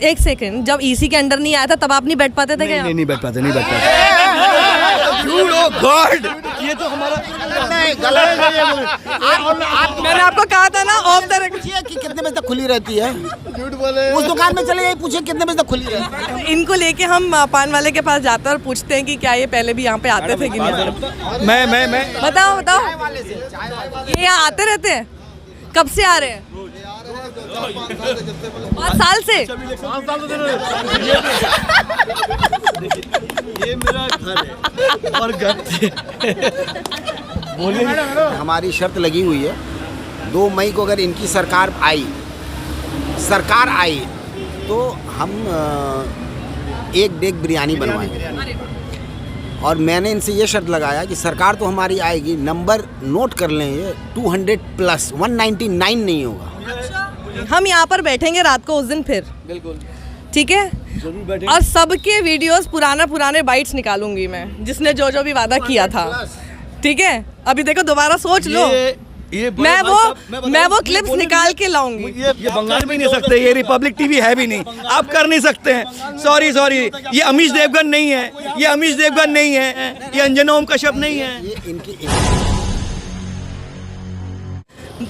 एक सेकंड, जब ईसी के अंडर नहीं आया था तब आप नहीं बैठ पाते थे क्या? नहीं बैठ पाते, नहीं बैठ पाते। गॉड, ये तो हमारा गलत है। मैंने आपको कहा था ना ऑफ द रिकॉर्ड। पूछिए कि कितने बजे तक खुली रहती है, झूठ बोले। उस दुकान में चले जाइए, पूछिए कितने बजे तक खुली रहती है। इनको लेके हम पान वाले के पास जाते हैं और पूछते हैं कि क्या ये पहले भी यहाँ पे आते थे कि नहीं। मैं बताओ ये यहाँ आते रहते हैं? कब से आ रहे हैं? 5 साल से। ये मेरा घर है और घर बोले हमारी शर्त लगी हुई है 2 मई को अगर इनकी सरकार आई तो हम 1 डेग बिरयानी बनवाएंगे। और मैंने इनसे ये शर्त लगाया कि सरकार तो हमारी आएगी, नंबर नोट कर लें, ये 200 प्लस 199 नहीं होगा। हम यहाँ पर बैठेंगे रात को उस दिन फिर, बिल्कुल ठीक है? जरूर बैठे। और सबके वीडियोस पुराने बाइट्स निकालूंगी मैं, जिसने जो भी वादा किया था, ठीक है? अभी देखो दोबारा सोच लो। ये मैं वो क्लिप्स निकाल के लाऊंगी। ये बंगाल में नहीं सकते, ये रिपब्लिक टीवी है भी नहीं, आप कर नहीं सकते हैं। सॉरी ये अमीश देवगन नहीं है, ये अंजना ओम कश्यप नहीं है। ये इनकी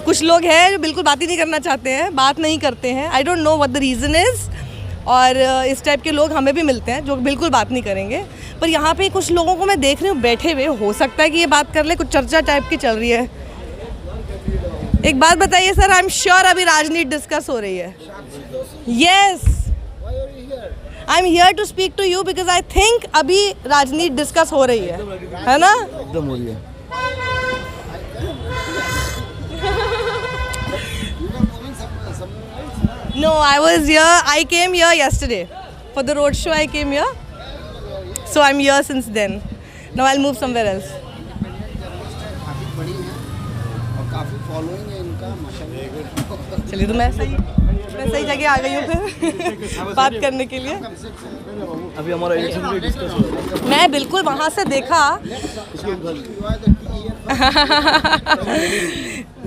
कुछ लोग हैं जो बिल्कुल बात ही नहीं करना चाहते हैं, बात नहीं करते हैं। I don't know what the reason is. और इस टाइप के लोग हमें भी मिलते हैं जो बिल्कुल बात नहीं करेंगे। पर यहाँ पे कुछ लोगों को मैं देख रही हूँ बैठे हुए, हो सकता है कि ये बात कर ले, कुछ चर्चा टाइप की चल रही है। एक बात बताइए सर, आई एम श्योर अभी राजनीति डिस्कस हो रही है। Yes, I am here to speak to you because I think अभी राजनीति डिस्कस हो रही है ना? एकदम हो रही है। No, I came here yesterday. For the road show I came here. So I'm here since then. Now I'll move somewhere else. काफ़ी बड़ी है और काफ़ी फॉलोइंग है इनका, माशाल्लाह। चलिए तो मैं सही जगह आ गई हूँ फिर बात करने के लिए। अभी हमारा इलेक्शन में डिस्कस हो रहा है। मैं बिल्कुल वहाँ से देखा।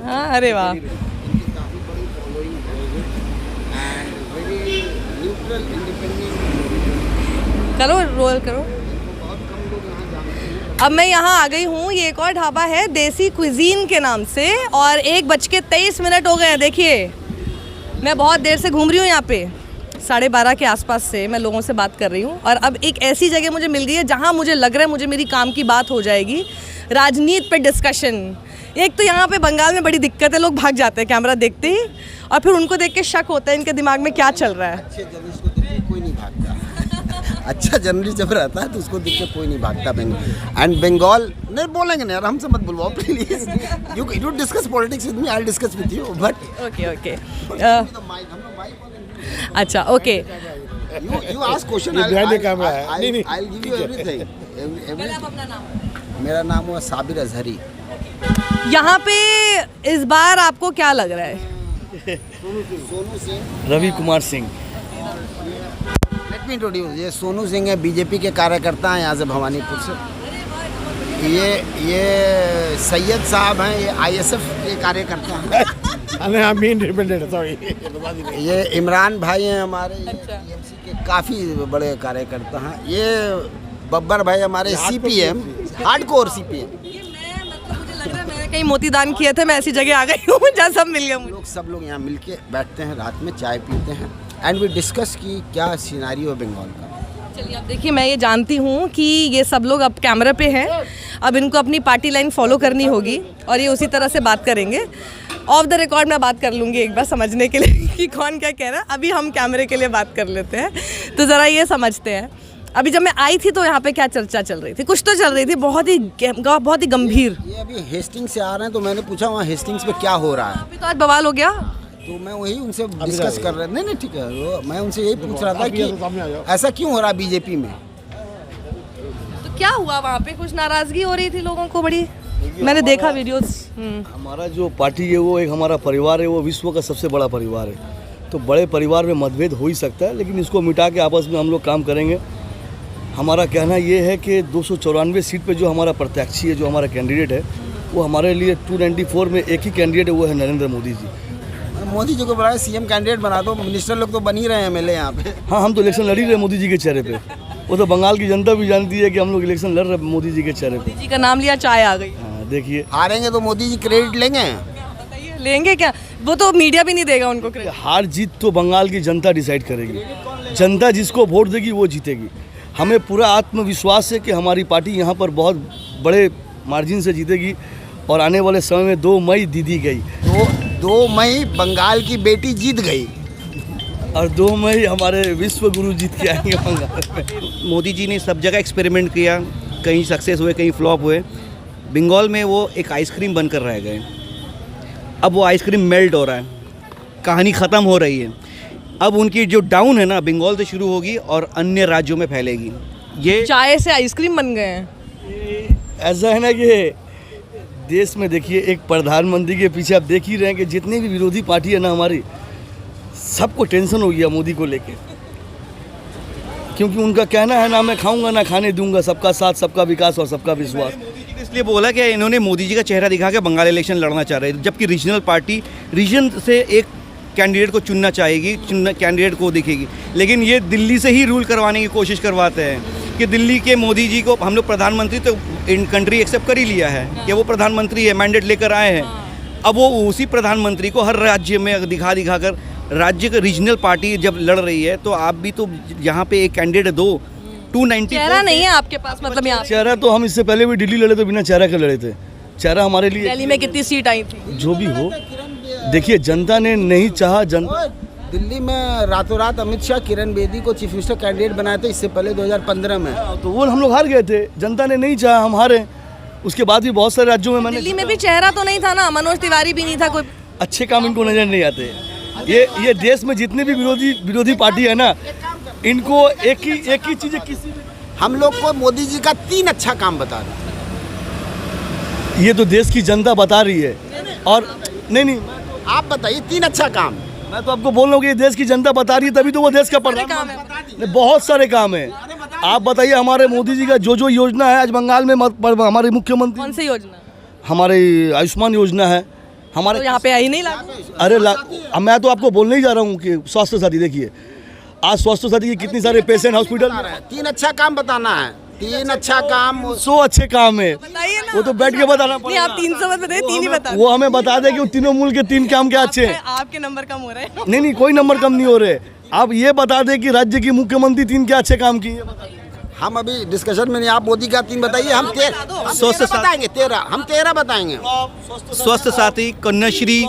हाँ, अरे वाह। करो, रोल करो। अब मैं यहाँ आ गई हूँ, ये एक और ढाबा है देसी क्विजीन के नाम से, और 1:23 हो गए हैं। देखिए मैं बहुत देर से घूम रही हूँ यहाँ पे, 12:30 के आसपास से मैं लोगों से बात कर रही हूँ। और अब एक ऐसी जगह मुझे मिल गई है जहाँ मुझे लग रहा है मुझे मेरी काम की बात हो जाएगी, राजनीति पे डिस्कशन। एक तो यहाँ पे बंगाल में बड़ी दिक्कत है, लोग भाग जाते हैं कैमरा देखते ही, और फिर उनको देख के शक होता है इनके दिमाग में क्या चल रहा है। अच्छे जर्नलिस्ट को देख के कोई नहीं भागता। अच्छा जर्नलिस्ट जब रहता है तो उसको देख के कोई नहीं भागता। एंड बंगाल नहीं बोलेंगे ना यार, हमसे मत बुलवाओ please. You discuss politics with me, I will discuss with you, but okay अच्छा okay. You ask question, I will give you everything. मेरा नाम है साबिर अजहरी। यहाँ पे इस बार आपको क्या लग रहा है? Sonu Singh, Ravi Kumar Singh. Let me introduce, ये सोनू सिंह है, बीजेपी के कार्यकर्ता हैं यहाँ से भवानीपुर से। ये सैयद साहब हैं, ये आईएसएफ के कार्यकर्ता हैं। ये इमरान भाई हैं हमारे, टीएमसी के काफ़ी बड़े कार्यकर्ता हैं। ये बब्बर भाई हमारे सीपीएम, हार्डकोर सीपीएम। मैंने कहीं मोतीदान किए थे, मैं ऐसी जगह आ गई हूँ जहाँ सब मिल गया मुझे। सब लोग यहाँ मिलके बैठते हैं, रात में चाय पीते हैं, एंड वी डिस्कस की क्या सिनेरियो है बंगाल का। चलिए अब देखिए, मैं ये जानती हूँ कि ये सब लोग अब कैमरे पे हैं, अब इनको अपनी पार्टी लाइन फॉलो करनी होगी और ये उसी तरह से बात करेंगे। ऑफ द रिकॉर्ड मैं बात कर लूँगी एक बार समझने के लिए कि कौन क्या कह रहा है। अभी हम कैमरे के लिए बात कर लेते हैं, तो ज़रा ये समझते हैं। अभी जब मैं आई थी तो यहाँ पे क्या चर्चा चल रही थी? कुछ तो चल रही थी बहुत ही गंभीर। ये अभी हेस्टिंग्स से आ रहे हैं, तो मैंने पूछा वहाँ हेस्टिंग्स पे क्या हो रहा है। अभी तो आज बवाल हो गया, तो मैं वही उनसे डिस्कस कर रहा। नहीं ठीक है, मैं उनसे यही पूछ रहा था कि ऐसा क्यों हो रहा है बीजेपी में। तो क्या हुआ वहाँ पे? कुछ नाराजगी हो रही थी लोगों को बड़ी, मैंने देखा वीडियोस। हमारा जो पार्टी है वो एक हमारा परिवार है, वो विश्व का सबसे बड़ा परिवार है। तो बड़े परिवार में मतभेद हो ही सकता है, लेकिन इसको मिटा के आपस में हम लोग काम करेंगे। हमारा कहना ये है कि 294 सीट पे जो हमारा प्रत्याशी है, जो हमारा कैंडिडेट है, वो हमारे लिए 294 में एक ही कैंडिडेट है, वो है नरेंद्र मोदी जी। तो मोदी जी को बुलाया, सीएम कैंडिडेट बना दो, मिनिस्टर लोग तो बन ही रहे हैं एमएलए यहाँ पे। हाँ, हम तो इलेक्शन लड़ ही रहे मोदी जी के चेहरे पे। वो तो बंगाल की जनता भी जानती है कि हम लोग इलेक्शन लड़ रहे मोदी जी के चेहरे पे। मोदी जी का नाम लिया, चाय आ गई। हाँ, देखिए हारेंगे तो मोदी जी क्रेडिट लेंगे? बताइए, लेंगे क्या? वो तो मीडिया भी नहीं देगा उनको क्रेडिट। हार जीत तो बंगाल की जनता डिसाइड करेगी। जनता जिसको वोट देगी वो जीतेगी। हमें पूरा आत्मविश्वास है कि हमारी पार्टी यहाँ पर बहुत बड़े मार्जिन से जीतेगी और आने वाले समय में 2 मई दीदी गई। 2 मई बंगाल की बेटी जीत गई और 2 मई हमारे विश्व गुरु जीत के आएंगे बंगाल में। मोदी जी ने सब जगह एक्सपेरिमेंट किया, कहीं सक्सेस हुए, कहीं फ्लॉप हुए। बंगाल में वो एक आइसक्रीम बनकर रह गए। अब वो आइसक्रीम मेल्ट हो रहा है, कहानी ख़त्म हो रही है। अब उनकी जो डाउन है ना, बंगाल से शुरू होगी और अन्य राज्यों में फैलेगी। ये चाय से आइसक्रीम बन गए हैं। ऐसा है ना कि देश में देखिए एक प्रधानमंत्री के पीछे आप देख ही रहे हैं कि जितनी भी विरोधी पार्टी है ना हमारी, सबको टेंशन हो गया मोदी को लेके, क्योंकि उनका कहना है ना मैं खाऊंगा ना खाने दूंगा, सबका साथ सबका विकास और सबका विश्वास। मोदी जी ने इसलिए बोला कि इन्होंने मोदी जी का चेहरा दिखा के बंगाल इलेक्शन लड़ना चाह रहे हैं, जबकि रीजनल पार्टी रीजन से एक कैंडिडेट को चुनना चाहेगी, कैंडिडेट को दिखेगी। लेकिन ये दिल्ली से ही रूल करवाने की कोशिश करवाते हैं कि दिल्ली के मोदी जी को हम लोग प्रधानमंत्री तो इन कंट्री एक्सेप्ट कर ही लिया है कि वो प्रधानमंत्री है, मैंडेट लेकर आए हैं। अब वो उसी प्रधानमंत्री को हर राज्य में दिखा कर राज्य का रीजनल पार्टी जब लड़ रही है, तो आप भी तो यहाँ पे एक कैंडिडेट दो 290 चेहरा नहीं है आपके पास, मतलब यहाँ चेहरा तो हम इससे पहले भी दिल्ली लड़े तो बिना चेहरा के लड़े थे। चेहरा हमारे लिए दिल्ली में कितनी सीट आई थी? जो भी हो, देखिए जनता ने नहीं चाहा। दिल्ली में रातों रात अमित शाह किरण बेदी को चीफ मिनिस्टर कैंडिडेट बनाए थे, इससे पहले 2015 में। तो वो हम लोग हार गए थे, जनता ने नहीं चाहा, हम हारे। उसके बाद भी बहुत सारे राज्यों में मैंने दिल्ली में भी चेहरा तो नहीं था ना, मनोज तिवारी भी नहीं था कोई। अच्छे काम इनको नजर नहीं आते। ये देश में जितने भी विरोधी पार्टी है ना, इनको एक ही चीज किसी हम लोग को मोदी जी का 3 अच्छा काम बता रहे। ये तो देश की जनता बता रही है। और नहीं आप बताइए 3 अच्छा काम। मैं तो आपको बोल रहा हूँ कि ये देश की जनता बता रही है, तभी तो वो देश का प्रधानमंत्री। बहुत सारे काम है। आप बताइए हमारे मोदी जी का जो योजना है आज बंगाल में, हमारे मुख्यमंत्री कौन सी योजना? हमारे आयुष्मान योजना है हमारे तो यहाँ पे आई नहीं लागू। अरे मैं तो आपको बोलने ही जा रहा हूँ कि स्वास्थ्य साथी, देखिए आज स्वास्थ्य साथी के कितनी सारे पेशेंट हॉस्पिटल। 3 अच्छा काम बताना है, 3 अच्छा काम। 100 अच्छे काम है, बताइए ना। वो तो बैठ के बताना नहीं, पड़ेगा। आप 300 मत बताइए, 3 ही बता। वो हमें बता दे कि वो तीनों मूल के 3 काम क्या अच्छे हैं। आपके नंबर कम हो रहे हैं। नहीं कोई नंबर कम नहीं हो रहे। आप ये बता दें कि राज्य की मुख्यमंत्री 3 क्या अच्छे काम किए। हम अभी डिस्कशन में नहीं, आप मोदी का 3 बताइए, हम 13 बताएंगे। 13 बताएंगे। स्वस्थ साथी, कन्याश्री,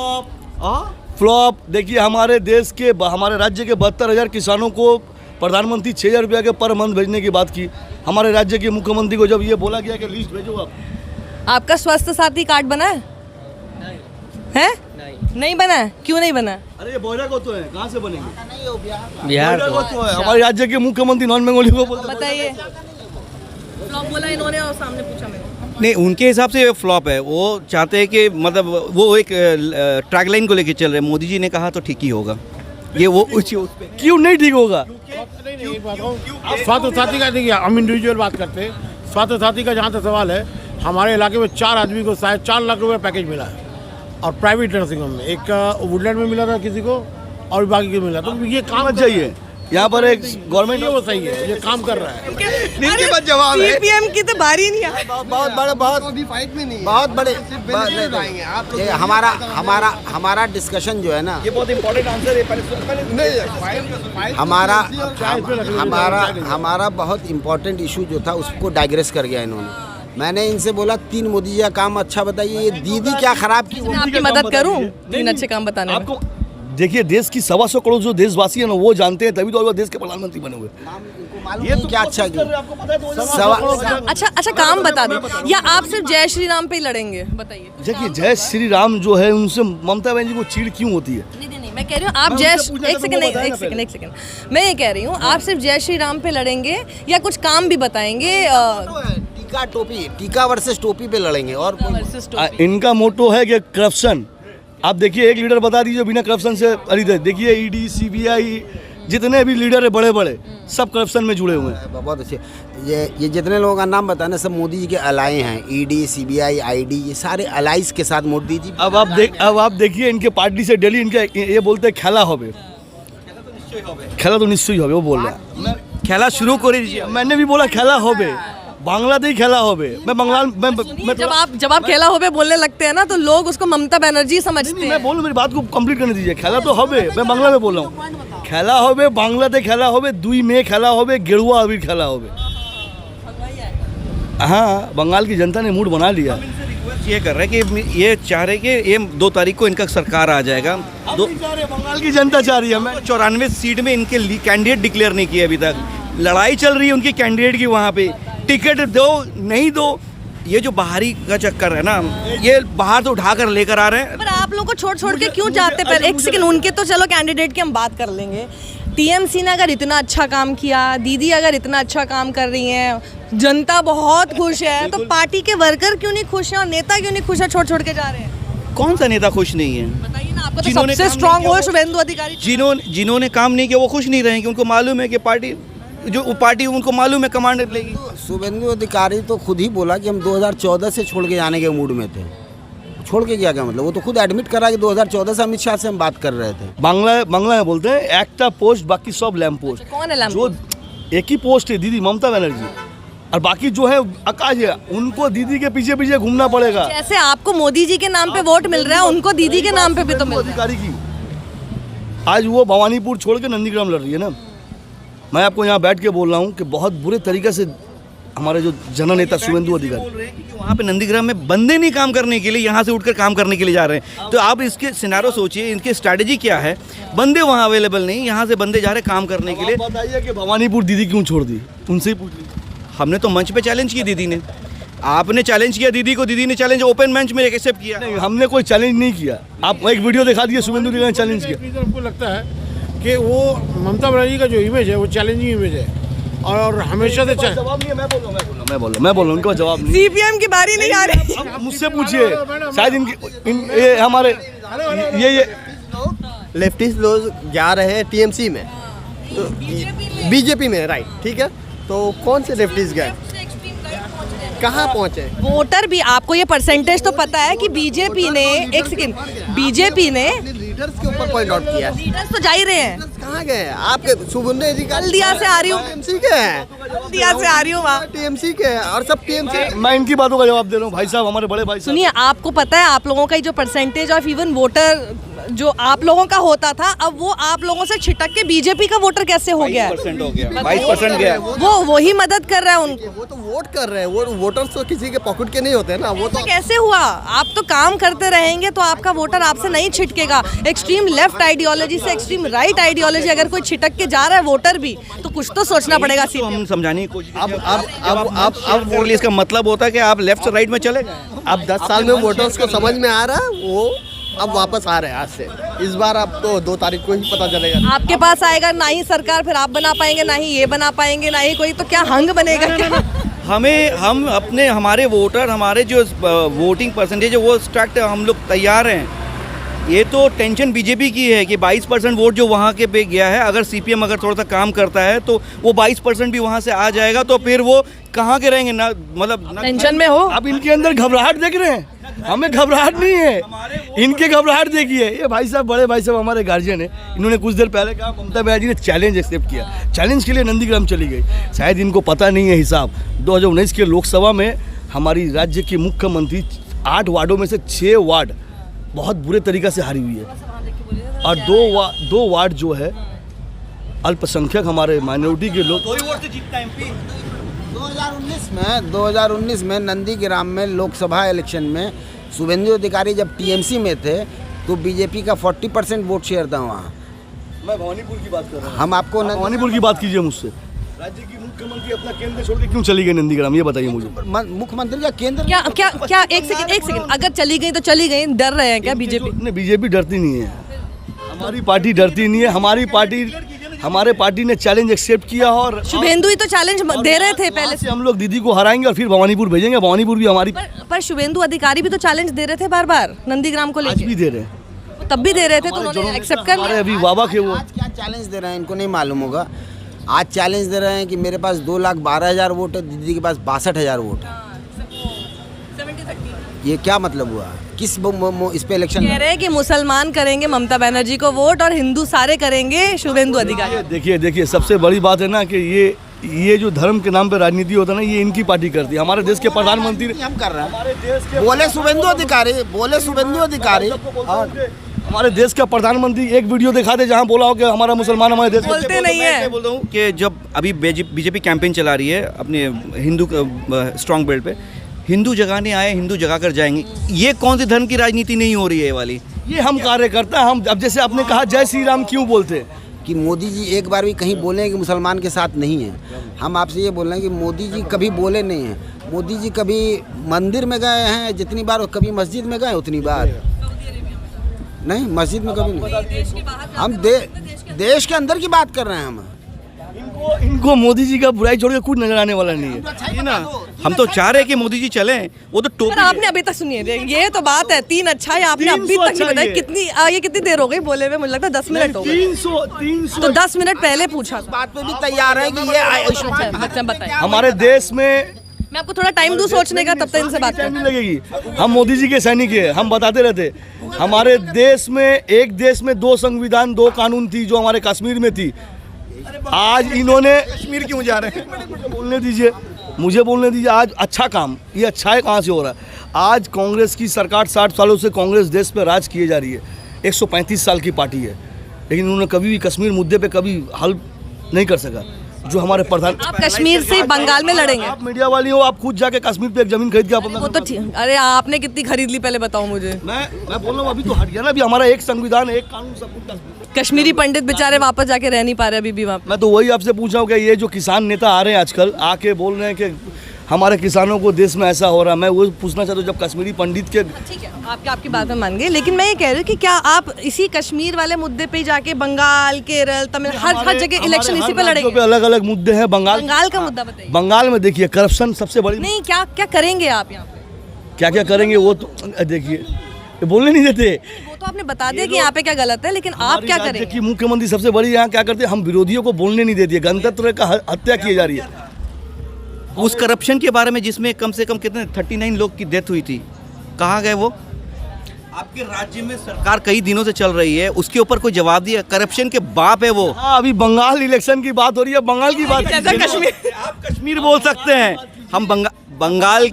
फ्लॉप। देखिए हमारे देश के हमारे राज्य के 72,000 किसानों को प्रधानमंत्री 6,000 रुपया के पर मंथ भेजने की बात की। हमारे राज्य के मुख्यमंत्री को जब ये बोला गया कि लिस्ट भेजो आप। आपका स्वास्थ्य साथी कार्ड बना है? हैं? नहीं बना है? क्यों नहीं बना? अरे ये बोरा को तो है, कहाँ से बनेंगे? बिहार बोरा को तो है। हमारे राज्य के मुख्यमंत्री नॉन बंगाली को बोलते। बताइए। फ्लॉप बोला इन्होंने और सामने पूछा मेरे को। नहीं, उनके हिसाब से फ्लॉप है। वो चाहते हैं कि मतलब वो एक ट्रैगलाइन को लेके चल रहे हैं। मोदी जी ने कहा तो ठीक ही होगा। ये वो उस पे क्यों नहीं ठीक होगा? स्वास्थ्य साथी का देखिए, हम इंडिविजुअल बात करते हैं। स्वास्थ्य साथी का जहाँ तक सवाल है, हमारे इलाके में 4 आदमी को शायद 4 लाख रुपये पैकेज मिला है, और प्राइवेट नर्सिंग होम में। एक वुडलैंड में मिला था किसी को, और बाकी को मिला। तो ये काम चाहिए यहाँ पर एक गवर्नमेंट, वो सही है, ये काम कर रहा है। इनके पास जवाब है। सीपीएम की तो बारी नहीं आई। बहुत बड़े ये हमारा डिस्कशन जो है ना, ये बहुत इंपॉर्टेंट आंसर है। हमारा बहुत इम्पोर्टेंट इशू जो था उसको डाइग्रेस कर गया इन्होंने। मैंने इनसे बोला 3 मोदी जी का काम अच्छा बताइए, ये दीदी क्या खराब की। मैं आपकी मदद करूं 3 अच्छे काम बताने में? आपको देखिए देश की 125 करोड़ जो देशवासी है ना, वो जानते हैं, तभी तो वो देश के प्रधानमंत्री बने हुए। ये तो क्या अच्छा किया। अच्छा काम बता दो, या आप सिर्फ जय श्री राम पे ही लड़ेंगे? बताइए। देखिए जय श्री राम जो है, उनसे ममता बनर्जी को चिढ़ क्यों होती है? नहीं, मैं कह रही हूँ आप जय, एक सेकंड, मैं ये कह रही हूँ आप सिर्फ जय श्री राम पे लड़ेंगे या कुछ काम भी बताएंगे? टीका वर्सेस टोपी पे लड़ेंगे। और इनका मोटो है कि करप्शन। आप देखिए एक लीडर बता दीजिए बिना करप्शन से खरीदे। देखिए ईडी, सीबीआई, जितने भी लीडर है बड़े बड़े सब करप्शन में जुड़े हुए हैं। बहुत अच्छे। ये जितने लोगों का नाम बताया ना, सब मोदी जी के अलाए हैं। ईडी, सीबीआई, आईडी, ये सारे अलाइज के साथ मोदी जी। अब आप देखिए इनके पार्टी से डेली इनके ये बोलते हैं खेला होवे, खेला तो निश्चय होवे, वो बोल रहा है। खेला शुरू कर दीजिए। मैंने भी बोला खेला होवे, बांग्लादेश खेला होवे। मैं बंगाल मैं जब आप खेला होवे बोलने लगते हैं ना तो लोग उसको ममता बनर्जी समझते हैं। मैं बोलूँ, मेरी बात को कंप्लीट करने दीजिए। खेला तो होवे, मैं बांग्ला में बोल रहा हूँ। खेला होवे, बांग्लादेश खेला होवे, दुई में खेला होवे, गेरुआ अबीर खेला होवे। हाँ, बंगाल की जनता ने मूड बना लिया। ये कर रहे हैं कि ये चाह रहे कि ये 2 तारीख को इनका सरकार आ जाएगा। बंगाल की जनता चाह रही है। मैं 94 सीट में इनके कैंडिडेट डिक्लेयर नहीं किए अभी तक। लड़ाई चल रही है उनकी कैंडिडेट की, वहाँ पे टिकट दो नहीं दो। ये जो बाहरी का चक्कर है ना, ये बाहर तो उठा कर लेकर आ रहे हैं। पर आप लोगों को छोड़ के क्यों जाते? पर एक सेकंड, उनके तो चलो कैंडिडेट की हम बात कर लेंगे। टीएमसी ने अगर इतना अच्छा काम किया, दीदी अगर इतना अच्छा काम कर रही हैं, जनता बहुत खुश है, तो पार्टी के वर्कर क्यों नहीं खुश हैं और नेता क्यों नहीं खुश है? छोड़ के जा रहे हैं। कौन सा नेता खुश नहीं है? बताइए ना, आपका तो जिन्होंने सबसे काम स्ट्रांग नहीं हो किया, शुभेंदु अधिकारी। जिन्होंने काम नहीं किया वो खुश नहीं रहेंगे। उनको मालूम है कि पार्टी उनको मालूम है कमांड लेगी। शुभेंदु अधिकारी तो खुद ही बोला कि हम 2014 से छोड़ के जाने के मूड में थे। छोड़ के क्या मतलब, वो तो खुद एडमिट करा कि 2014 से अमित शाह से हम बात कर रहे थे। बांग्ला में बोलते हैं एकटा पोस्ट, बाकी सब लैम्प पोस्ट। कौन है लैम्प जो एक ही पोस्ट है दीदी ममता बनर्जी, और बाकी जो है आकाश है, उनको दीदी के पीछे पीछे घूमना पड़ेगा। जैसे आपको मोदी जी के नाम पे वोट मिल रहा है, उनको दीदी के नाम पे भी तो मिल रहा है। अधिकारी की आज वो भवानीपुर छोड़ के नंदीग्राम लड़ रही है ना। मैं आपको यहाँ बैठ के बोल रहा हूँ कि बहुत बुरे तरीके से हमारे जो जननेता शुभेंदु अधिकारी वहाँ पे नंदीग्राम में बंदे नहीं काम करने के लिए, यहाँ से उठकर काम करने के लिए जा रहे हैं। तो आप इसके सिनारो सोचिए, इनकी स्ट्रैटेजी क्या है? बंदे वहाँ अवेलेबल नहीं, यहाँ से बंदे जा रहे हैं काम करने के लिए। बताइए कि भवानीपुर दीदी क्यों छोड़ दी, उनसे ही पूछ लीजिए। हमने तो मंच पे चैलेंज किया दीदी ने, आपने चैलेंज किया दीदी को, दीदी ने चैलेंज ओपन मंच में एक्सेप्ट किया। नहीं, हमने कोई चैलेंज नहीं किया। आप एक वीडियो दिखा दिए शुभेंदु अधिकारी ने चैलेंज किया। हमको लगता है कि वो ममता बनर्जी का जो इमेज है वो चैलेंजिंग इमेज है और हमेशा से जवाब नहीं है। मैं बोल रहा हूँ उनका जवाब नहीं। सीपीएम की बारी नहीं आ रही। अब मुझसे पूछिए, शायद ये हमारे ये लेफ्टिस्ट लोग जा रहे हैं टीएमसी में, तो बीजेपी में, राइट, ठीक है। तो कौन से लेफ्टिस्ट गए, कहाँ पहुँचे? वोटर भी, आपको ये परसेंटेज तो पता है कि बीजेपी ने, एक सेकंड, बीजेपी ने लीडर्स के ऊपर पॉइंट आउट किया। लीडर्स तो जा ही रहे हैं। कहाँ गए हैं आपके? शुभेंदु अधिकारी हल्दिया से आ रही हूँ, टीएमसी के हैं, हल्दिया से आ रही हूँ वहाँ। टीएमसी के हैं और सब टीएमसी। मैं इनकी बातों का जवाब दे रहा हूँ भाई साहब, हमारे बड़े भाई साहब। सुनिए, आपको पता है आप लोगों का जो परसेंटेज ऑफ इवन वोटर जो आप लोगों का होता था, अब वो आप लोगों से छिटक के बीजेपी का वोटर कैसे हो गया है? 22% हो गया, 22% गया। वो वही मदद कर रहा है उनको। वो तो वोट कर रहे हैं, वो वोटर्स तो किसी के पॉकेट के नहीं होते हैं ना। वो तो कैसे हुआ? आप तो काम करते रहेंगे तो आपका वोटर आपसे नहीं छिटकेगा। एक्सट्रीम लेफ्ट आइडियोलॉजी से एक्सट्रीम राइट आइडियोलॉजी अगर कोई छिटक के जा रहा है वोटर भी, तो कुछ तो सोचना पड़ेगा। तो हम समझाने की कोशिश अब इसका मतलब होता है कि आप लेफ्ट से राइट में चले गए। अब 10 साल में वोटर्स को समझ में आ रहा है, वो अब वापस आ रहे हैं आज से। इस बार अब तो 2 तारीख को ही पता चलेगा। आपके पास आएगा ना ही सरकार, फिर आप बना पाएंगे, ना ही ये बना पाएंगे, ना ही कोई, तो क्या हंग बनेगा क्या? हमारे वोटर, हमारे जो वोटिंग परसेंटेज है वो स्ट्रक्ट हम लोग तैयार हैं। ये तो टेंशन बीजेपी की है कि 22% वोट जो वहाँ के पे गया है, अगर सीपीएम अगर थोड़ा सा काम करता है तो वो 22% भी वहाँ से आ जाएगा, तो फिर वो कहाँ के रहेंगे ना, मतलब टेंशन में हो। अब इनके अंदर घबराहट देख रहे हैं, हमें घबराहट नहीं है, इनके घबराहट देखिए। ये भाई साहब, बड़े भाई साहब हमारे गार्जियन है, इन्होंने कुछ देर पहले कहा ममता बनर्जी ने चैलेंज एक्सेप्ट किया, चैलेंज के लिए नंदीग्राम चली गई। शायद इनको पता नहीं है हिसाब। 2019 के लोकसभा में हमारी राज्य की मुख्यमंत्री 8 वार्डों में से 6 वार्ड बहुत बुरे तरीक़े से हारी हुई है, और 2 वार्ड जो है अल्पसंख्यक हमारे माइनॉरिटी के लोग। 2019 में नंदीग्राम में लोकसभा इलेक्शन में शुभेंदु अधिकारी जब टीएमसी में थे तो बीजेपी का 40% वोट शेयर था वहाँ। मैं भवानीपुर की बात कर रहा हूँ। हम आपको भवानीपुर की बात कीजिए मुझसे। राज्य की मुख्यमंत्री अपना केंद्र छोड़ के क्यों चली गई नंदीग्राम, ये बताइए मुझे। मुख्यमंत्री का केंद्र क्या एक सेकंड, अगर चली गई तो चली गई, डर रहे हैं क्या बीजेपी? नहीं, बीजेपी डरती नहीं है, हमारी पार्टी डरती नहीं है। हमारे पार्टी ने चैलेंज एक्सेप्ट किया, और शुभेंदु ही तो चैलेंज दे रहे थे पहले से। हम लोग दीदी को हराएंगे और फिर भवानीपुर भेजेंगे। भवानीपुर भी हमारी पर शुभेंदु अधिकारी भी तो चैलेंज दे रहे थे बार बार नंदीग्राम को आज लेकर। भी दे रहे हैं। तब भी दे रहे थे तो उन्होंने एक्सेप्ट कर हमारे लिया। अभिभावक है वो। आज क्या चैलेंज दे रहे हैं इनको नहीं मालूम होगा। आज चैलेंज दे रहे हैं कि मेरे पास 2,12,000 वोट है, दीदी के पास 62,000 वोट है। ये क्या मतलब हुआ? किस इस पे इलेक्शन कह रहे हैं कि मुसलमान करेंगे ममता बनर्जी को वोट और हिंदू सारे करेंगे शुभेंदु अधिकारी। देखिए सबसे बड़ी बात है ना कि ये जो धर्म के नाम पे राजनीति होता है ना, ये इनकी पार्टी करती है। हमारे देश के प्रधानमंत्री हम कर रहे हैं। बोले शुभेंदु अधिकारी हमारे देश का प्रधानमंत्री एक वीडियो दिखाते जहाँ बोला हो कि हमारा मुसलमान हमारे देश बोलते नहीं है। मैं बोलता हूँ कि जब अभी बीजेपी कैंपेन चला रही है अपने हिंदू स्ट्रॉन्ग बेल्ट पे, हिंदू जगाने आए हिंदू जगा कर जाएंगे, ये कौन सी धर्म की राजनीति नहीं हो रही है ये वाली? ये हम कार्यकर्ता हम अब जैसे आपने कहा जय श्री राम क्यों बोलते कि मोदी जी एक बार भी कहीं बोले हैं कि मुसलमान के साथ नहीं है। हम आपसे ये बोल रहे हैं कि मोदी जी कभी बोले नहीं हैं। मोदी जी कभी मंदिर में गए हैं जितनी बार, कभी मस्जिद में गए उतनी बार नहीं, मस्जिद में कभी नहीं। हम देश के अंदर की बात कर रहे हैं। हम इनको मोदी जी का बुराई छोड़ के कुछ नजर आने वाला नहीं है। ये ना हम तो चाह रहे हैं कि मोदी जी चलें, वो तो पर टोपी आपने अभी तक सुनिए, ये तो बात है 3 अच्छा है, आपने अभी तक नहीं बताया कितनी ये कितनी देर हो गई बोले हुए? मुझे लगता है 10 मिनट हो गए। 300 तो 10 मिनट पहले पूछा था। बात पे भी तैयार है कि ये अच्छा बताइए, हमारे देश में मैं आपको थोड़ा टाइम दूं सोचने का, तब तक इनसे बात टाइम करें। नहीं लगेगी। हम मोदी जी के सैनिक हैं, हम बताते रहते। हमारे देश में एक देश में 2 संविधान 2 कानून थी जो हमारे कश्मीर में थी। आज इन्होंने कश्मीर क्यों जा रहे हैं? मुझे बोलने दीजिए। आज अच्छा काम, ये अच्छा है कहाँ से हो रहा है? आज कांग्रेस की सरकार 60 सालों से कांग्रेस देश पे राज किए जा रही है। 135 साल की पार्टी है, लेकिन उन्होंने कभी भी कश्मीर मुद्दे पे कभी हल नहीं कर सका। जो हमारे प्रधान, आप कश्मीर से बंगाल में लड़ेंगे? आप मीडिया वाली हो, आप खुद जाके कश्मीर पे एक जमीन खरीद के आप अपना, वो तो ठीक। अरे आपने कितनी खरीद ली पहले बताओ मुझे। मैं बोल रहा हूँ अभी तो हरियाणा भी हमारा एक संविधान एक कानून सब कुछ। कश्मीरी पंडित बेचारे वापस जाके रह नहीं पा रहे अभी भी वहाँ। मैं तो वही आपसे पूछ रहा हूँ कि ये जो किसान नेता आ रहे हैं आजकल आके बोल रहे हैं कि हमारे किसानों को देश में ऐसा हो रहा है, मैं वो पूछना चाहता हूँ जब कश्मीरी पंडित के ठीक है, आपकी बात में मान गई, लेकिन मैं ये कह रही हूँ कि क्या आप इसी कश्मीर वाले मुद्दे पे जाके बंगाल, केरल, तमिल हर जगह इलेक्शन इसी पे लड़ेंगे? अलग अलग मुद्दे हैं। बंगाल का मुद्दा बताइए। बंगाल में देखिए करप्शन सबसे बड़ी। नहीं, क्या क्या करेंगे आप यहाँ पे? क्या करेंगे वो तो देखिए, ये बोलने नहीं देते। वो तो आपने बता दिया कि यहाँ पे क्या गलत है, लेकिन आप क्या करेंगे? कि मुख्यमंत्री सबसे बड़ी यहाँ क्या करते हैं, हम विरोधियों को बोलने नहीं देती है। गणतंत्र का हत्या की जा रही है। उस करप्शन के बारे में जिसमें कम से कम कितने 39 लोग की डेथ हुई थी, कहाँ गए वो? आपके राज्य में सरकार कई दिनों से चल रही है, उसके ऊपर कोई जवाब दिया? करप्शन के बाप है वो। हाँ, अभी बंगाल इलेक्शन की बात हो रही है, बंगाल की बात। कश्मीर, आप कश्मीर बोल सकते हैं, हम बंगाल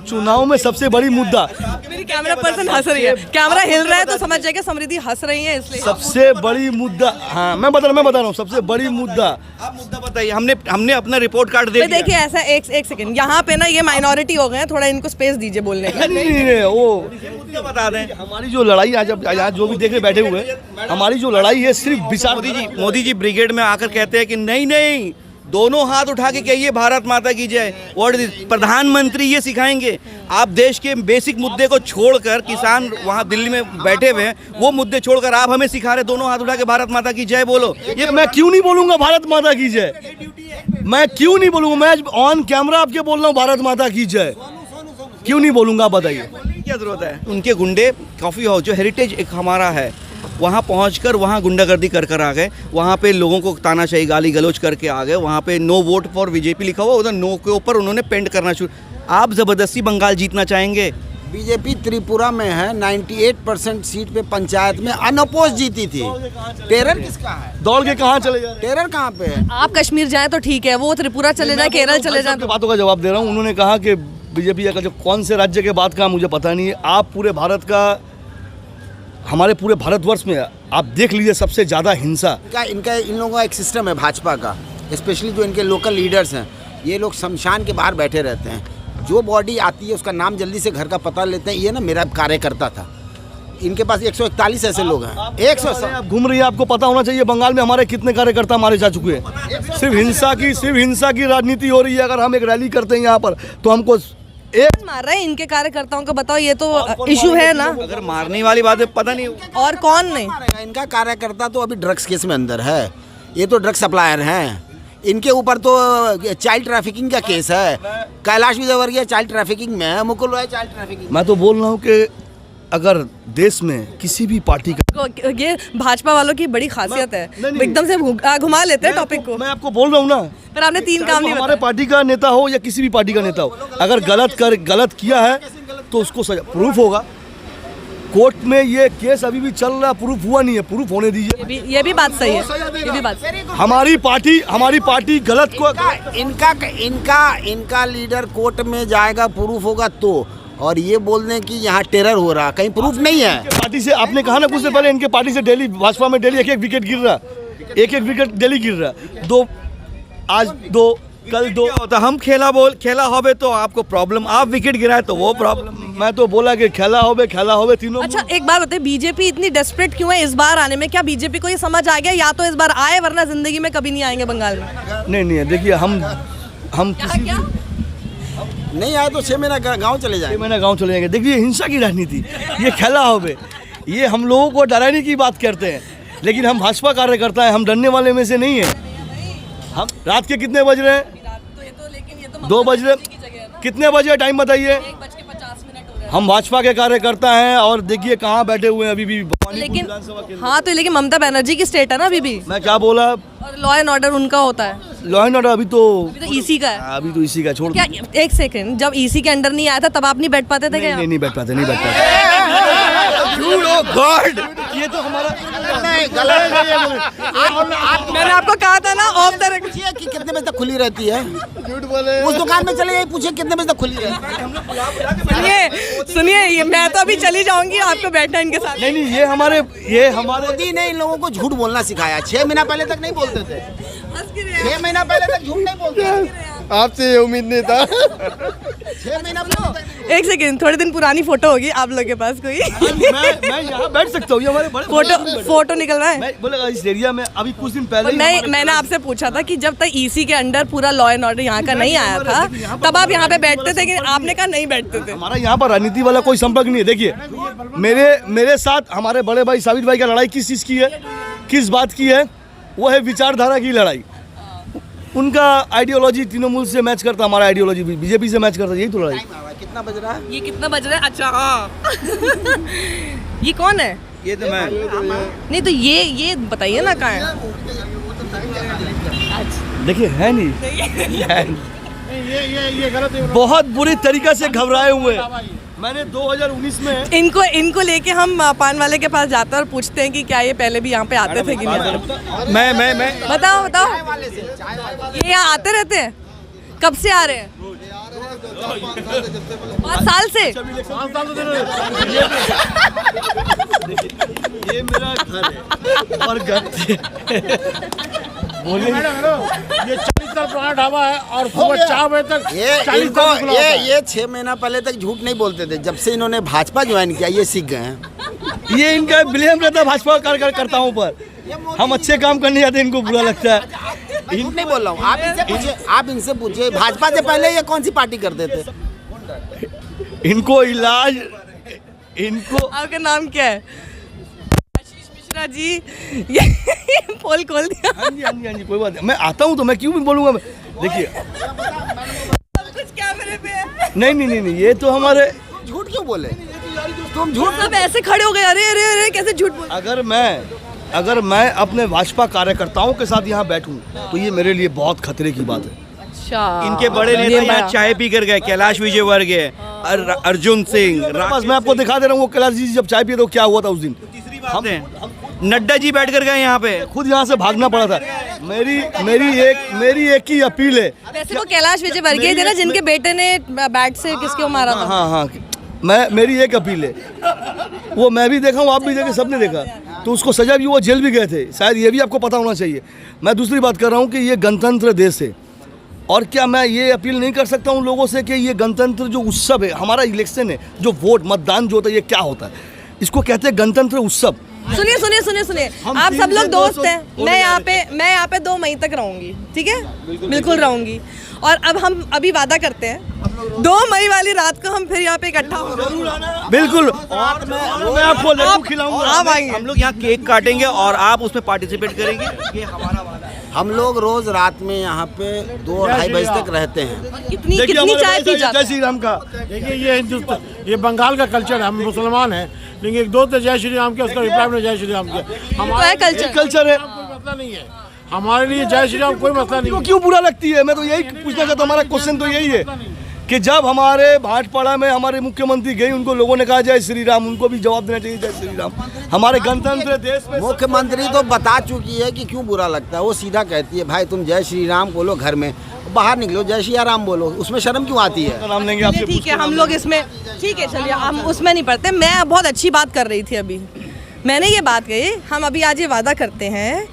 चुनाव में सबसे बड़ी मुद्दा। मेरी कैमरा पर्सन हंस रही है, कैमरा हिल रहा है तो समझ जाएगा समृद्धि हंस रही है इसलिए। सबसे बड़ी मुद्दा, हाँ मैं बता रहा हूँ सबसे बड़ी मुद्दा। आप मुद्दा बताइए। हमने अपना रिपोर्ट कार्ड दे दिया। देखिए ऐसा एक सेकंड, यहाँ पे ना ये माइनॉरिटी हो गए हैं, थोड़ा इनको स्पेस दीजिए बोलने का। नहीं, वो मुद्दा बता दें। हमारी जो लड़ाई आज जो भी देख रहे बैठे हुए हैं, हमारी जो लड़ाई है सिर्फ विचार। मोदी जी ब्रिगेड में आकर कहते हैं कि नहीं, दोनों हाथ उठा के कहिए भारत माता की जय। और प्रधानमंत्री ये सिखाएंगे। आप देश के बेसिक मुद्दे को छोड़कर, किसान वहाँ दिल्ली में बैठे हुए हैं, वो मुद्दे छोड़कर आप हमें सिखा रहे दोनों हाथ उठा के भारत माता की जय बोलो। ये मैं क्यों नहीं बोलूंगा भारत माता की जय? मैं क्यों नहीं बोलूंगा? मैं ऑन कैमरा आपके बोल रहा हूँ भारत माता की जय, क्यों नहीं बोलूंगा बताइए? क्या जरूरत है? उनके गुंडे कॉफ़ी हाउस जो हेरिटेज एक हमारा है, वहाँ पहुँचकर वहाँ गुंडागर्दी कर आ गए। वहाँ पे लोगों को तानाशाही गाली गलौज करके आ गए। वहाँ पे नो वोट फॉर बीजेपी लिखा हुआ, उधर नो के ऊपर उन्होंने पेंट करना शुरू। आप ज़बरदस्ती बंगाल जीतना चाहेंगे? बीजेपी त्रिपुरा में है, 98% सीट पे पंचायत में अनअपोज जीती थी। टेरर किसका है? दौड़ के कहाँ चले जाए? टेरर कहाँ पे है? आप कश्मीर जाएं तो ठीक है, वो त्रिपुरा चले जाए, केरल चले जाए। बातों का जवाब दे रहा हूँ। उन्होंने कहा कि बीजेपी का जो कौन से राज्य के बात का मुझे पता नहीं है। आप पूरे भारत का, हमारे पूरे भारतवर्ष में आप देख लीजिए सबसे ज़्यादा हिंसा इन लोगों का एक सिस्टम है भाजपा का, स्पेशली जो इनके लोकल लीडर्स हैं, ये लोग शमशान के बाहर बैठे रहते हैं। जो बॉडी आती है उसका नाम जल्दी से घर का पता लेते हैं। ये ना मेरा कार्यकर्ता था, इनके पास 141 ऐसे लोग हैं। 100 आप घूम रही है, आपको पता होना चाहिए बंगाल में हमारे कितने कार्यकर्ता मारे जा चुके हैं। सिर्फ हिंसा की राजनीति हो रही है। अगर हम एक रैली करते हैं यहाँ पर तो हमको एक मार रहे हैं इनके कार्यकर्ताओं को, बताओ ये तो इशू है ना। अगर मारने वाली बात है, पता नहीं और कौन नहीं इनका कार्यकर्ता तो अभी ड्रग्स केस में अंदर है। ये तो ड्रग्स सप्लायर हैं। इनके ऊपर तो चाइल्ड ट्रैफिकिंग का केस है। कैलाश विजयवर्गीय चाइल्ड ट्रैफिकिंग में है, मुकुल रॉय चाइल्ड ट्रैफिकिंग। मैं तो बोल रहा हूँ कि अगर देश में किसी भी पार्टी का, ये भाजपा वालों की बड़ी खासियत है, नहीं। एकदम से घुमा लेते हैं टॉपिक को। मैं आपको बोल रहा हूँ ना, पर आपने 3 काम नहीं हमारे बताए। पार्टी का नेता हो या किसी भी पार्टी का नेता हो, अगर गलत किया है तो उसको सजा, प्रूफ होगा। कोर्ट में ये केस अभी भी चल रहा, प्रूफ हुआ नहीं है, प्रूफ होने दीजिए। ये भी बात सही है, ये भी बात सही है। हमारी पार्टी गलत को, इनका लीडर कोर्ट में जाएगा, प्रूफ होगा तो। और ये बोलने की यहाँ टेरर हो रहा, कहीं प्रूफ नहीं है। पार्टी से आपने कहा ना कुछ देर पहले, इनके पार्टी से डेली भाजपा में डेली एक विकेट गिर रहा, एक विकेट डेली गिर रहा। 2 आज 2 कल 2 होता हम खेला होवे तो आपको प्रॉब्लम, आप विकेट गिराए तो वो प्रॉब्लम। मैं तो बोला कि खेला होवे तीनों। अच्छा एक बात बताइए, बीजेपी इतनी डेस्परेट क्यों है इस बार आने में? क्या बीजेपी को ये समझ आ गया या तो इस बार आए वरना जिंदगी में कभी नहीं आएंगे बंगाल में? नहीं देखिए, हम किसी क्या? नहीं आए तो 6 महीना गाँव चले जाए। महीना गाँव चले जाएंगे। देखिए हिंसा की राजनीति, ये खेला होवे, ये हम लोगों को डराने की बात करते हैं, लेकिन हम भाजपा कार्यकर्ता है, हम डरने वाले में से नहीं है। हम रात के कितने बज रहे हैं? 2 बज रहे, कितने बजे टाइम बताइए? हम भाजपा के कार्यकर्ता हैं और देखिए कहाँ बैठे हुए हैं अभी भी, लेकिन हाँ तो लेकिन ममता बनर्जी की स्टेट है ना अभी भी, मैं क्या बोला, और लॉ एंड ऑर्डर उनका होता है। लॉ एंड ऑर्डर अभी तो ईसी का है। अभी तो इसी का छोड़। क्या एक सेकंड, जब ईसी के अंडर नहीं आया था तब आप नहीं बैठ पाते थे क्या? नहीं बैठ पाते। गॉड, ये तो हमारा मैंने आपको कहा था ना ऑफ द रिकॉर्ड। पूछिए कि कितने बजे तक खुली रहती है, उस दुकान में चले जाइए, पूछिए कितने बजे तक खुली रहती है। सुनिए ये मैं तो अभी चली जाऊंगी, आपको बैठना इनके साथ। नहीं ये हमारे मोदी ने इन लोगों को झूठ बोलना सिखाया। 6 महीना पहले तक नहीं बोलते थे, 6 महीना पहले तक झूठ नहीं बोलते थे। आपसे ये उम्मीद नहीं था। 6 महीना पहले तक। एक सेकंड, थोड़े दिन पुरानी फोटो होगी आप लोग के पास कोई? मैं यहाँ बैठ सकता हूँ, ये हमारे बड़े फोटो निकल रहा है। मैं बोलेगा इस एरिया में अभी कुछ दिन पहले ही नहीं, मैंने आपसे पूछा था कि जब तक ईसी के अंडर पूरा लॉ एंड ऑर्डर यहाँ का नहीं आया था तब आप यहाँ पे बैठते थे कि आपने कहा नहीं बैठते थे? हमारा यहाँ पर राजनीति वाला कोई संपर्क नहीं है। देखिए मेरे साथ हमारे बड़े भाई साबिर भाई का लड़ाई किस चीज़ की है, किस बात की है? वो है विचारधारा की लड़ाई। उनका आइडियोलॉजी तृणमूल से मैच करता, हमारा आइडियोलॉजी बीजेपी से मैच करता, यही तो लड़ाई। कितना बज रहा है? ये कितना बज रहा है? अच्छा हाँ। ये कौन है? ये तो मैं नहीं तो ये बताइए ना कहाँ है? देखिए है नहीं, ये गलत है। बहुत बुरी तरीके से घबराए हुए हैं। मैंने 2019 में इनको लेके हम पान वाले के पास जाते हैं और पूछते हैं कि क्या ये पहले भी यहाँ पे आते थे कि नहीं? मैं बताओ ये यहाँ आते रहते हैं? कब से आ रहे हैं? 5 साल से? 5 साल से ये मेरा घर है और घर बोले ये 40 साल पुराना ढाबा है और सुबह 4 बजे तक ये 6 महीना पहले तक झूठ नहीं बोलते थे। जब से इन्होंने भाजपा ज्वाइन किया ये सीख गए हैं। ये इनका ब्लेम रहता है भाजपा कार्यकर्ताओं पर। हम अच्छे काम करने जाते हैं, इनको बुरा लगता है। झूठ नहीं बोल रहा हूँ, आप इनसे पूछिए भाजपा से पहले ये कौन सी पार्टी करते थे? इनको इलाज, इनको आपका नाम क्या है? आशीष मिश्रा जी। ये पोल खोल दिया। हाँ जी कोई बात नहीं, मैं आता हूँ तो मैं क्यों भी बोलूँगा। देखिए सब कुछ कैमरे पे है। नहीं ये तो हमारे, झूठ क्यों बोले? तुम झूठ सब ऐसे खड़े हो गए, अरे कैसे झूठ बोल? अगर मैं अपने भाजपा कार्यकर्ताओं के साथ यहाँ बैठूं तो ये मेरे लिए बहुत खतरे की बात है। अच्छा, इनके बड़े नेता यहाँ चाय पी कर गए, कैलाश विजयवर्गीय, अर्जुन सिंह, बस मैं आपको दिखा दे रहा हूँ, वो कैलाश जी जब चाय पिए तो क्या हुआ था उस दिन। नड्डा जी बैठ कर गए यहाँ पे, खुद यहाँ से भागना पड़ा था। मेरी एक ही अपील है। वैसे वो कैलाश विजयवर्गीय थे ना जिनके बेटे ने बैट से किसको मारा था? हाँ मेरी एक अपील है, वो मैं भी देखा हूँ, आप भी देखे, सबने देखा, तो उसको सजा भी, वो जेल भी गए थे शायद, ये भी आपको पता होना चाहिए। मैं दूसरी बात कर रहा हूँ कि ये गणतंत्र देश है, और क्या मैं ये अपील नहीं कर सकता हूँ लोगों से कि ये गणतंत्र जो उत्सव है, हमारा इलेक्शन है, जो वोट मतदान जो होता है, ये क्या होता है? इसको कहते हैं गणतंत्र उत्सव। सुनिए, आप सब लोग दोस्त हैं। मैं यहाँ पे 2 मई तक रहूंगी, ठीक है? बिल्कुल रहूंगी। और अब हम अभी वादा करते हैं 2 मई वाली रात को हम फिर यहाँ पे इकट्ठा होंगे। बिल्कुल, और मैं आपको लड्डू खिलाऊंगा। आप आएंगे, हम लोग यहाँ केक काटेंगे और आप उसमें पार्टिसिपेट करेंगे, ये हमारा वादा है। हम लोग रोज रात में यहाँ पे 2-2:30 बजे तक रहते हैं। कितनी चाय पी जाते हैं? जय श्री राम का। देखिए ये हिंदुस्तान ये बंगाल का कल्चर है, हम मुसलमान हैं, लेकिन एक दोस्त ने जय श्री राम किया, उसका रिप्लाई में जय श्री राम किया। हमारा कल्चर कल्चर है, कोई मसला नहीं है, हमारे लिए जय श्री राम कोई मसला नहीं तो है। क्यों बुरा लगती है? मैं तो यही पूछना चाहता हूँ, हमारा क्वेश्चन तो यही है कि जब हमारे भाटपाड़ा में हमारे मुख्यमंत्री गए, उनको लोगों ने कहा जय श्री राम, उनको भी जवाब देना चाहिए जय श्री राम। हमारे गणतंत्र देश में मुख्यमंत्री तो बता चुकी है कि क्यों बुरा लगता है। वो सीधा कहती है भाई तुम जय श्री राम बोलो घर में, बाहर निकलो जय श्री राम बोलो, उसमें शर्म क्यों आती है? नाम लेंगे आपसे, ठीक है, हम लोग इसमें ठीक है, चलिए हम उसमें नहीं पढ़ते। मैं बहुत अच्छी बात कर रही थी अभी, मैंने ये बात कही, हम अभी आज ये वादा करते हैं,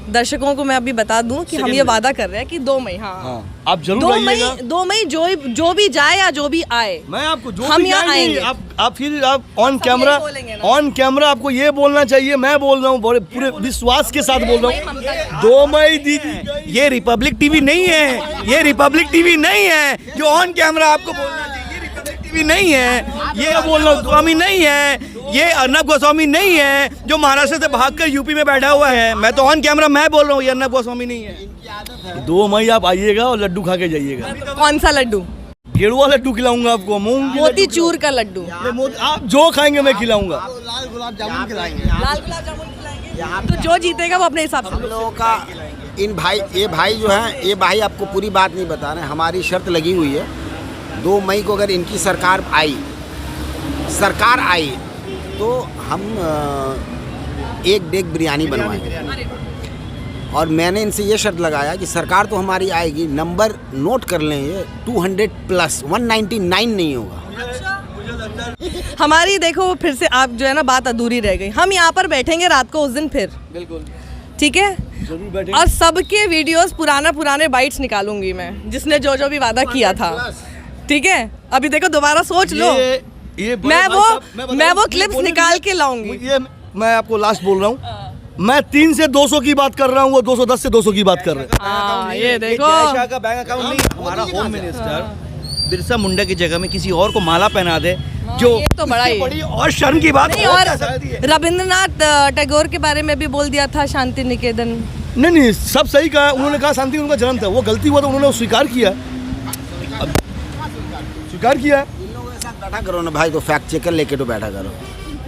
दर्शकों को मैं अभी बता दूं कि हम ये वादा कर रहे हैं कि 2 मई, हाँ आप जरूर आइएगा। 2 मई जो भी जाए या जो भी आए, मैं आपको जो हम भी यहाँ जाएंगे, आएंगे। आप फिर आप ऑन सब कैमरा यही बोलेंगे ना। ऑन कैमरा आपको ये बोलना चाहिए, मैं बोल रहा हूँ बड़े पूरे विश्वास के साथ बोल रहा हूँ, 2 मई दीदी। ये रिपब्लिक टीवी नहीं है, ये रिपब्लिक टीवी नहीं है जो ऑन कैमरा आपको बोलना चाहिए। ये रिपब्लिक टीवी नहीं है, ये बोल रहा हूँ गोस्वामी नहीं है, ये अर्नब गोस्वामी नहीं है जो महाराष्ट्र से भागकर यूपी में बैठा हुआ है। मैं तो ऑन कैमरा मैं बोल रहा हूँ, ये अर्नब गोस्वामी नहीं है। 2 मई आप आइएगा और लड्डू खा के जाइएगा। कौन सा लड्डू? गेरुआ लड्डू खिलाऊंगा आपको, मूंग की मोती चूर का लड्डू, आप जो खाएंगे मैं खिलाऊंगा। लाल गुलाब जामुन खिलाएंगे। लाल गुलाब जामुन खिलाएंगे, तो जो जीतेगा वो अपने हिसाब हम से। लोगों का ये भाई जो हैं, ये भाई आपको पूरी बात नहीं बता रहे हैं। हमारी शर्त लगी हुई है 2 मई को अगर इनकी सरकार आई तो हम एक डेग बिरयानी बनवाएंगे। और मैंने इनसे ये शर्त लगाया कि सरकार तो हमारी आएगी, नंबर नोट कर लें, ये 200+, 199 नहीं होगा। हमारी देखो फिर से आप जो है ना बात अधूरी रह गई। हम यहाँ पर बैठेंगे रात को उस दिन फिर, बिल्कुल ठीक है, जरूर बैठेंगे। और सबके वीडियोस पुराने बाइट्स निकालूंगी मैं, जिसने जो भी वादा किया था, ठीक है। अभी देखो दोबारा सोच लो, ये मैं वो क्लिप्स निकाल के लाऊंगी। ये मैं आपको लास्ट बोल रहा हूँ, मैं 3 से 200 की बात कर रहा हूँ, वो 210 से 200 की बात कर रहे हैं। हाँ, ये देखो जय शाह का बैंक अकाउंट नहीं, हमारा होम मिनिस्टर बिरसा मुंडा की जगह में किसी और को माला पहना दे, जो ये तो बड़ा ही बड़ी और शर्म की बात नहीं। हो और क्या सकती है। रविंद्रनाथ टैगोर के बारे में भी बोल दिया था, शांति निकेतन। नहीं सब सही कहा उन्होंने, कहा शांति उनका जन्म था, वो गलती हुआ तो उन्होंने स्वीकार किया, स्वीकार किया। इन लोगों के साथ बैठा करो ना भाई, तो फैक्ट चेकर लेके तो बैठा करो।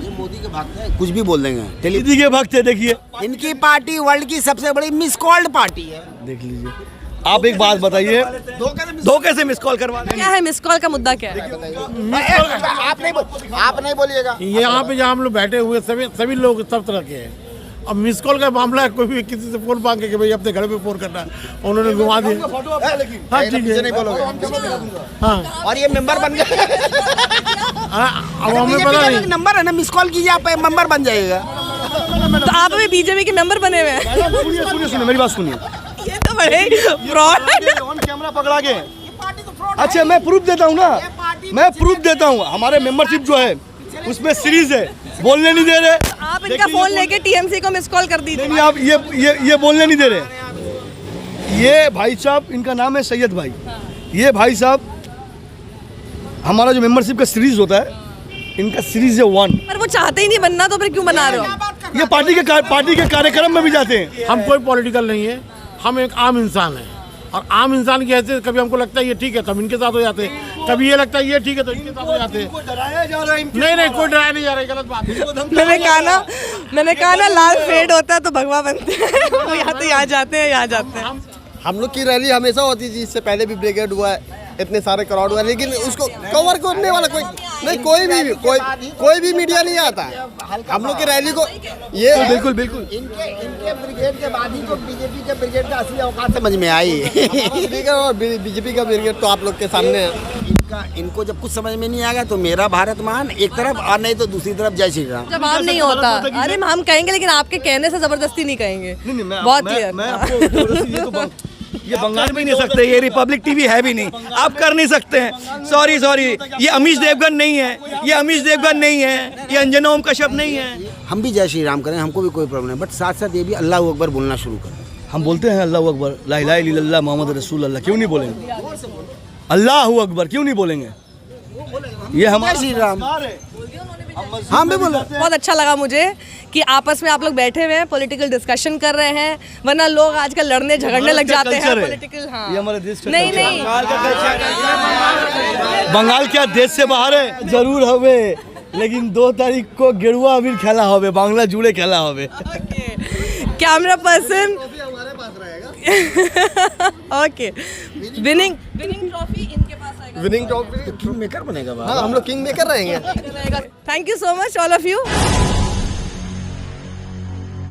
ये मोदी के भक्त हैं, कुछ भी बोल देंगे। दीदी के भक्त है, देखिए इनकी पार्टी वर्ल्ड की सबसे बड़ी मिस कॉल्ड पार्टी है। देख लीजिए। आप एक बात बताइए, धोखे से मिस कॉल करवा देंगे। क्या है मिस कॉल का मुद्दा, क्या है? आप नहीं बोलिएगा। यहाँ पे जहाँ हम लोग बैठे हुए सभी लोग सब तरह के हैं। अब मिस कॉल का मामला है, कोई भी किसी से फोन मांगे कि भाई अपने घर पे फोन करना है, उन्होंने घुमा दिया। हाँ ठीक है, नहीं बोलोगे। हाँ और ये मेंबर बन गए। अब हमें पता नहीं। नंबर है ना, मिस कॉल कीजिए, आप मेंबर बन जाइएगा। तो आप अभी बीजेपी के मेंबर बने हुए हैं। सुनिए मेरी बात सुनिए। ये तो बड़े फ्रॉड। ऑन कैमरा पकड़ा के, अच्छा मैं प्रूफ देता हूँ ना, मैं प्रूफ देता हूँ। हमारे मेंबरशिप जो है उसमें सीरीज है, बोलने नहीं दे रहे। आप इनका फोन लेके टीएमसी को मिस कॉल कर दीजिए। नहीं आप ये बोलने नहीं दे रहे। ये भाई साहब, इनका नाम है सैयद भाई। ये भाई साहब, हमारा जो मेंबरशिप का सीरीज होता है, इनका सीरीज है 1। पर वो चाहते ही नहीं बनना, तो फिर क्यों बना रहे हो? ये पार्टी के कार्यक्रम में भी जाते हैं। हम कोई पॉलिटिकल नहीं है, हम एक आम इंसान हैं। और आम इंसान की हैसियत कभी हमको लगता है ये ठीक है तो हम इनके साथ हो जाते हैं, कभी ये लगता है ये ठीक है तो इनके साथ हो जाते हैं। डराया जा रहा है नहीं कोई डराया नहीं जा रहा है, गलत बात है। मैंने कहा ना लाल फेड होता है तो भगवा बनते हैं। वो या तो यहाँ जाते हैं, यहाँ जाते हैं। हम लोग की रैली हमेशा होती थी, इससे पहले भी ब्रिगेड हुआ है, इतने सारे क्राउड हुआ, लेकिन उसको कवर करने वाला कोई नहीं, कोई भी मीडिया नहीं आता है हम लोग की रैली को। ये बिल्कुल इनके ब्रिगेड के बाद ही तो बीजेपी के ब्रिगेड का असली औकात समझ में आई। और बीजेपी का ब्रिगेड तो आप लोग के सामने है। इनको जब कुछ समझ में नहीं आएगा तो मेरा भारत महान एक तरफ, और नहीं तो दूसरी तरफ जय श्री राम। जवाब नहीं होता। अरे हम कहेंगे, लेकिन आपके कहने से जबरदस्ती नहीं कहेंगे। बहुत क्लियर। मैं आपको ये बंगाल में नहीं सकते, ये रिपब्लिक टीवी है भी नहीं, आप कर नहीं सकते हैं। सॉरी ये अमीश देवगन नहीं है, ये अंजना ओम कश्यप नहीं है। हम भी जय श्री राम करें, हमको भी कोई प्रॉब्लम नहीं, बट साथ साथ ये भी अल्लाह अकबर बोलना शुरू करें। हम बोलते हैं अल्लाह अकबर, ला इलाहा इल्लल्लाह मोहम्मद रसूल अल्लाह, क्यों नहीं बोलेंगे? अल्लाह अकबर क्यों नहीं बोलेंगे? ये हमारा जय श्री राम। संस्कार है। हाँ मैं बोला बहुत अच्छा लगा मुझे कि आपस में आप लोग बैठे हुए हैं, पॉलिटिकल डिस्कशन कर रहे हैं, वरना लोग आजकल लड़ने झगड़ने लग जाते हैं पॉलिटिकल। हाँ ये हमारे देश का नहीं नहीं बंगाल क्या देश से बाहर है जरूर हवे, लेकिन 2 तारीख को गेरुआ अबीर खेला होवे, बांग्ला जुड़े खेला होवे। Camera person okay, winning trophy इनके पास आएगा, विनिंग टॉप किंग मेकर बनेगा हाँ हम लोग किंग मेकर रहेंगे। Thank you so much all of you.